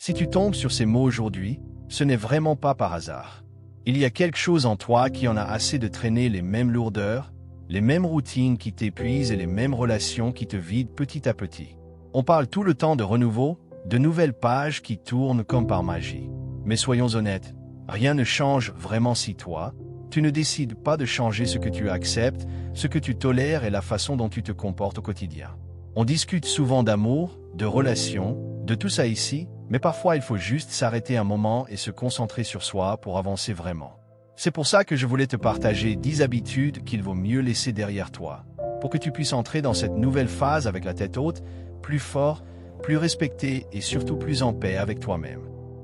Si tu tombes sur ces mots aujourd'hui, ce n'est vraiment pas par hasard. Il y a quelque chose en toi qui en a assez de traîner les mêmes lourdeurs, les mêmes routines qui t'épuisent et les mêmes relations qui te vident petit à petit. On parle tout le temps de renouveau, de nouvelles pages qui tournent comme par magie. Mais soyons honnêtes, rien ne change vraiment si toi, tu ne décides pas de changer ce que tu acceptes, ce que tu tolères et la façon dont tu te comportes au quotidien. On discute souvent d'amour, de relations, de tout ça ici, mais parfois il faut juste s'arrêter un moment et se concentrer sur soi pour avancer vraiment. C'est pour ça que je voulais te partager 10 habitudes qu'il vaut mieux laisser derrière toi, pour que tu puisses entrer dans cette nouvelle phase avec la tête haute, plus fort, plus respecté et surtout plus en paix avec toi-même.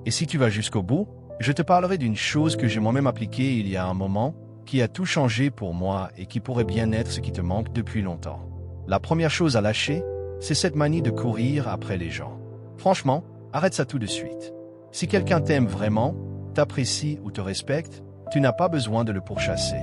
Et si tu vas jusqu'au bout, je te parlerai d'une chose que j'ai moi-même appliquée il y a un moment, qui a tout changé pour moi et qui pourrait bien être ce qui te manque depuis longtemps. La première chose à lâcher, c'est cette manie de courir après les gens. Franchement, arrête ça tout de suite. Si quelqu'un t'aime vraiment, t'apprécie ou te respecte, tu n'as pas besoin de le pourchasser.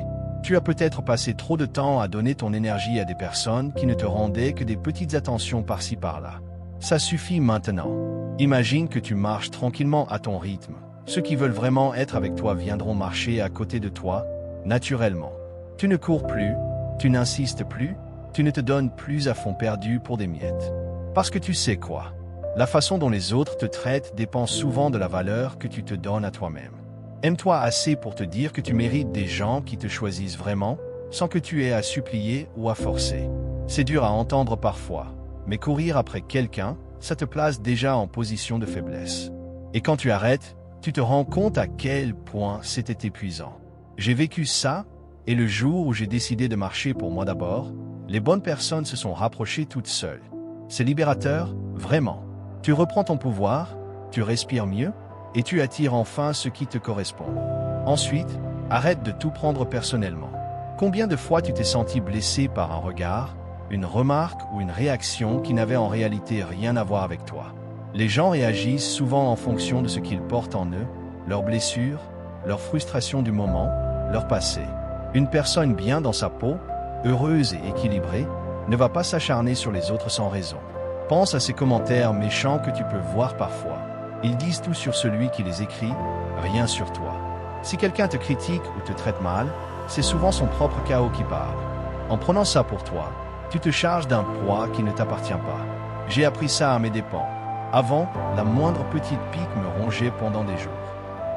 Tu as peut-être passé trop de temps à donner ton énergie à des personnes qui ne te rendaient que des petites attentions par-ci par-là. Ça suffit maintenant. Imagine que tu marches tranquillement à ton rythme. Ceux qui veulent vraiment être avec toi viendront marcher à côté de toi, naturellement. Tu ne cours plus, tu n'insistes plus, tu ne te donnes plus à fond perdu pour des miettes. Parce que tu sais quoi? La façon dont les autres te traitent dépend souvent de la valeur que tu te donnes à toi-même. Aime-toi assez pour te dire que tu mérites des gens qui te choisissent vraiment, sans que tu aies à supplier ou à forcer. C'est dur à entendre parfois, mais courir après quelqu'un, ça te place déjà en position de faiblesse. Et quand tu arrêtes, tu te rends compte à quel point c'était épuisant. J'ai vécu ça, et le jour où j'ai décidé de marcher pour moi d'abord, les bonnes personnes se sont rapprochées toutes seules. C'est libérateur, vraiment. Tu reprends ton pouvoir, tu respires mieux, et tu attires enfin ce qui te correspond. Ensuite, arrête de tout prendre personnellement. Combien de fois tu t'es senti blessé par un regard, une remarque ou une réaction qui n'avait en réalité rien à voir avec toi? Les gens réagissent souvent en fonction de ce qu'ils portent en eux, leurs blessures, leurs frustrations du moment, leur passé. Une personne bien dans sa peau, heureuse et équilibrée, ne va pas s'acharner sur les autres sans raison. Pense à ces commentaires méchants que tu peux voir parfois. Ils disent tout sur celui qui les écrit, rien sur toi. Si quelqu'un te critique ou te traite mal, c'est souvent son propre chaos qui parle. En prenant ça pour toi, tu te charges d'un poids qui ne t'appartient pas. J'ai appris ça à mes dépens. Avant, la moindre petite pique me rongeait pendant des jours.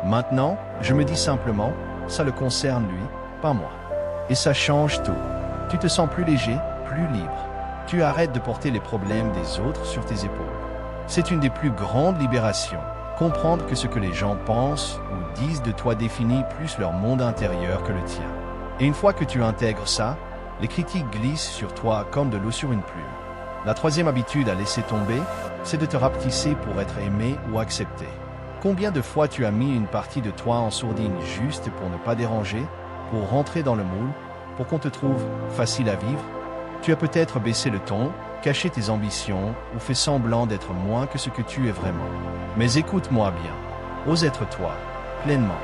Maintenant, je me dis simplement, ça le concerne lui, pas moi. Et ça change tout. Tu te sens plus léger, plus libre. Tu arrêtes de porter les problèmes des autres sur tes épaules. C'est une des plus grandes libérations. Comprendre que ce que les gens pensent ou disent de toi définit plus leur monde intérieur que le tien. Et une fois que tu intègres ça, les critiques glissent sur toi comme de l'eau sur une plume. La troisième habitude à laisser tomber, c'est de te rapetisser pour être aimé ou accepté. Combien de fois tu as mis une partie de toi en sourdine juste pour ne pas déranger, pour rentrer dans le moule, pour qu'on te trouve facile à vivre? Tu as peut-être baissé le ton, caché tes ambitions ou fait semblant d'être moins que ce que tu es vraiment. Mais écoute-moi bien, ose être toi, pleinement,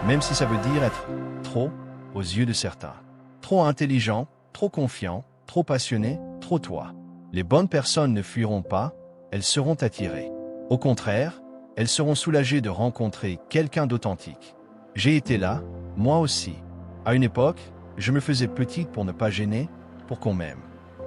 même si ça veut dire être trop aux yeux de certains. Trop intelligent, trop confiant, trop passionné, trop toi. Les bonnes personnes ne fuiront pas, elles seront attirées. Au contraire, elles seront soulagées de rencontrer quelqu'un d'authentique. J'ai été là, moi aussi. À une époque, je me faisais petite pour ne pas gêner, pour qu'on m'aime.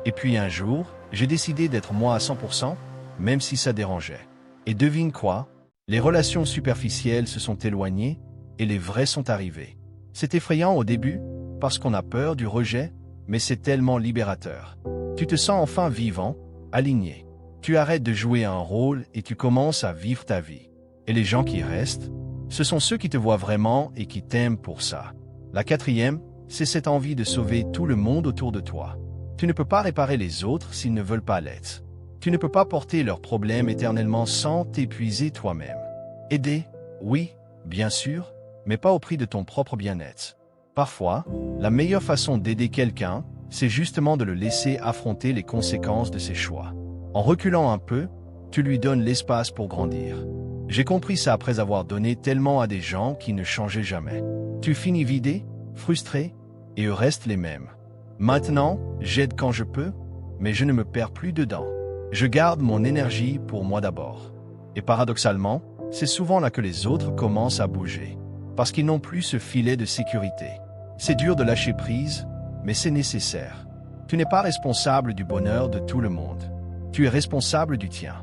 Et puis un jour, j'ai décidé d'être moi à 100%, même si ça dérangeait. Et devine quoi? Les relations superficielles se sont éloignées et les vraies sont arrivées. C'est effrayant au début, parce qu'on a peur du rejet, mais c'est tellement libérateur. Tu te sens enfin vivant, aligné. Tu arrêtes de jouer un rôle et tu commences à vivre ta vie. Et les gens qui restent, ce sont ceux qui te voient vraiment et qui t'aiment pour ça. La quatrième, c'est cette envie de sauver tout le monde autour de toi. Tu ne peux pas réparer les autres s'ils ne veulent pas l'être. Tu ne peux pas porter leurs problèmes éternellement sans t'épuiser toi-même. Aider, oui, bien sûr, mais pas au prix de ton propre bien-être. Parfois, la meilleure façon d'aider quelqu'un, c'est justement de le laisser affronter les conséquences de ses choix. En reculant un peu, tu lui donnes l'espace pour grandir. J'ai compris ça après avoir donné tellement à des gens qui ne changeaient jamais. Tu finis vidé, frustré, et eux restent les mêmes. Maintenant, j'aide quand je peux, mais je ne me perds plus dedans. Je garde mon énergie pour moi d'abord. Et paradoxalement, c'est souvent là que les autres commencent à bouger. Parce qu'ils n'ont plus ce filet de sécurité. C'est dur de lâcher prise, mais c'est nécessaire. Tu n'es pas responsable du bonheur de tout le monde. Tu es responsable du tien.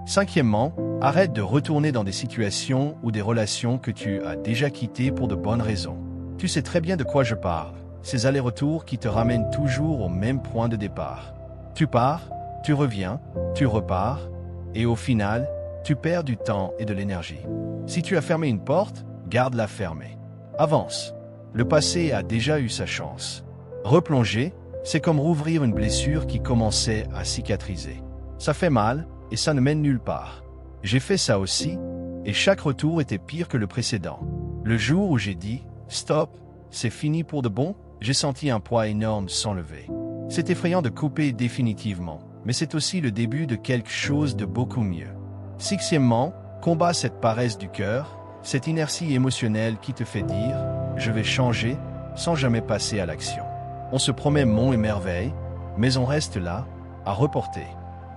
Cinquièmement, arrête de retourner dans des situations ou des relations que tu as déjà quittées pour de bonnes raisons. Tu sais très bien de quoi je parle. Ces allers-retours qui te ramènent toujours au même point de départ. Tu pars, tu reviens, tu repars, et au final, tu perds du temps et de l'énergie. Si tu as fermé une porte, garde-la fermée. Avance. Le passé a déjà eu sa chance. Replonger, c'est comme rouvrir une blessure qui commençait à cicatriser. Ça fait mal et ça ne mène nulle part. J'ai fait ça aussi, et chaque retour était pire que le précédent. Le jour où j'ai dit « Stop, c'est fini pour de bon », j'ai senti un poids énorme s'enlever. C'est effrayant de couper définitivement, mais c'est aussi le début de quelque chose de beaucoup mieux. Sixièmement, combat cette paresse du cœur, cette inertie émotionnelle qui te fait dire « Je vais changer » sans jamais passer à l'action. On se promet monts et merveilles, mais on reste là, à reporter.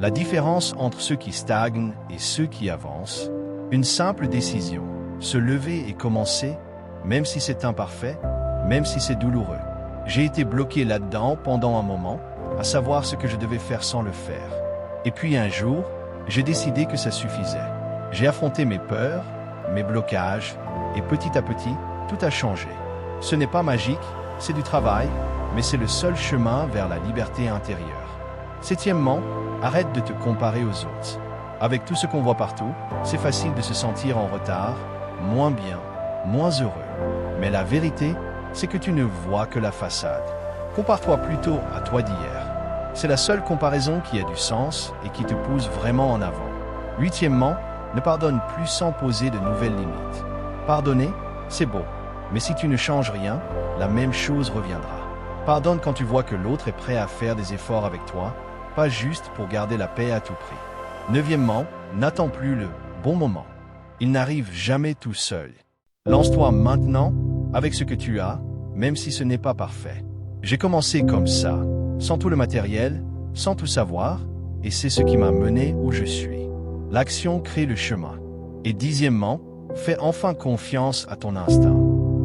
La différence entre ceux qui stagnent et ceux qui avancent, une simple décision, se lever et commencer, même si c'est imparfait, même si c'est douloureux. J'ai été bloqué là-dedans pendant un moment, à savoir ce que je devais faire sans le faire. Et puis un jour, j'ai décidé que ça suffisait. J'ai affronté mes peurs, mes blocages, et petit à petit, tout a changé. Ce n'est pas magique, c'est du travail, mais c'est le seul chemin vers la liberté intérieure. Septièmement, arrête de te comparer aux autres. Avec tout ce qu'on voit partout, c'est facile de se sentir en retard, moins bien, moins heureux. Mais la vérité, c'est que tu ne vois que la façade. Compare-toi plutôt à toi d'hier. C'est la seule comparaison qui a du sens et qui te pousse vraiment en avant. Huitièmement, ne pardonne plus sans poser de nouvelles limites. Pardonner, c'est beau, mais si tu ne changes rien, la même chose reviendra. Pardonne quand tu vois que l'autre est prêt à faire des efforts avec toi, pas juste pour garder la paix à tout prix. Neuvièmement, n'attends plus le bon moment. Il n'arrive jamais tout seul. Lance-toi maintenant avec ce que tu as, même si ce n'est pas parfait. J'ai commencé comme ça, sans tout le matériel, sans tout savoir, et c'est ce qui m'a mené où je suis. L'action crée le chemin. Et dixièmement, fais enfin confiance à ton instinct.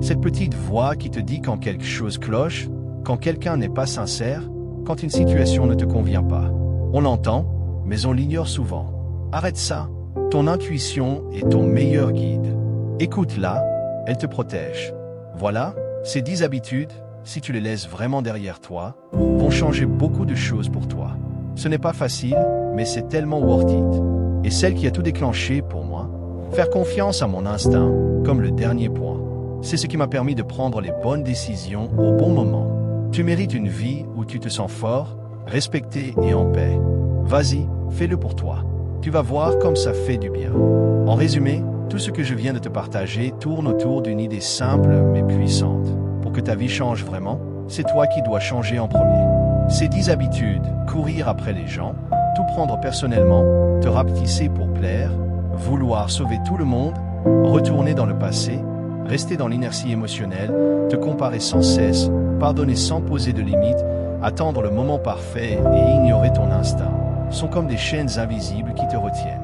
Cette petite voix qui te dit quand quelque chose cloche, quand quelqu'un n'est pas sincère, quand une situation ne te convient pas. On l'entend, mais on l'ignore souvent. Arrête ça. Ton intuition est ton meilleur guide. Écoute-la, elle te protège. Voilà, ces 10 habitudes, si tu les laisses vraiment derrière toi, vont changer beaucoup de choses pour toi. Ce n'est pas facile, mais c'est tellement worth it. Et celle qui a tout déclenché pour moi, faire confiance à mon instinct, comme le dernier point. C'est ce qui m'a permis de prendre les bonnes décisions au bon moment. Tu mérites une vie où tu te sens fort, respecté et en paix. Vas-y, fais-le pour toi. Tu vas voir comme ça fait du bien. En résumé, tout ce que je viens de te partager tourne autour d'une idée simple mais puissante. Pour que ta vie change vraiment, c'est toi qui dois changer en premier. Ces 10 habitudes, courir après les gens, tout prendre personnellement, te rapetisser pour plaire, vouloir sauver tout le monde, retourner dans le passé, rester dans l'inertie émotionnelle, te comparer sans cesse, pardonner sans poser de limites, attendre le moment parfait et ignorer ton instinct, sont comme des chaînes invisibles qui te retiennent.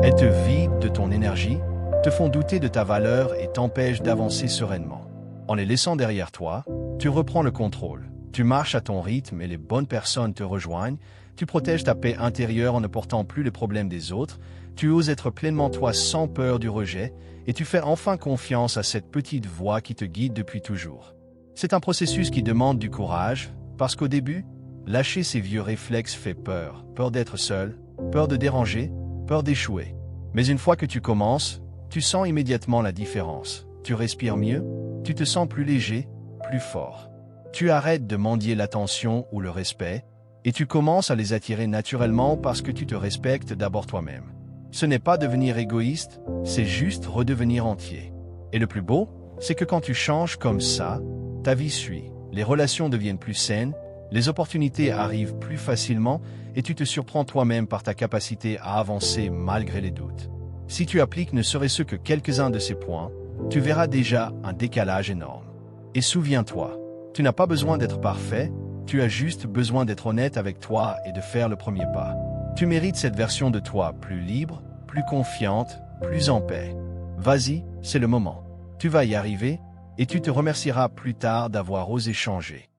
Elles te vident de ton énergie, te font douter de ta valeur et t'empêchent d'avancer sereinement. En les laissant derrière toi, tu reprends le contrôle. Tu marches à ton rythme et les bonnes personnes te rejoignent. Tu protèges ta paix intérieure en ne portant plus les problèmes des autres. Tu oses être pleinement toi sans peur du rejet et tu fais enfin confiance à cette petite voix qui te guide depuis toujours. C'est un processus qui demande du courage parce qu'au début, lâcher ces vieux réflexes fait peur. Peur d'être seul, peur de déranger, peur d'échouer. Mais une fois que tu commences, tu sens immédiatement la différence. Tu respires mieux, tu te sens plus léger, plus fort. Tu arrêtes de mendier l'attention ou le respect, et tu commences à les attirer naturellement parce que tu te respectes d'abord toi-même. Ce n'est pas devenir égoïste, c'est juste redevenir entier. Et le plus beau, c'est que quand tu changes comme ça, ta vie suit. Les relations deviennent plus saines, les opportunités arrivent plus facilement et tu te surprends toi-même par ta capacité à avancer malgré les doutes. Si tu appliques ne serait-ce que quelques-uns de ces points, tu verras déjà un décalage énorme. Et souviens-toi, tu n'as pas besoin d'être parfait, tu as juste besoin d'être honnête avec toi et de faire le premier pas. Tu mérites cette version de toi plus libre, plus confiante, plus en paix. Vas-y, c'est le moment. Tu vas y arriver, et tu te remercieras plus tard d'avoir osé changer.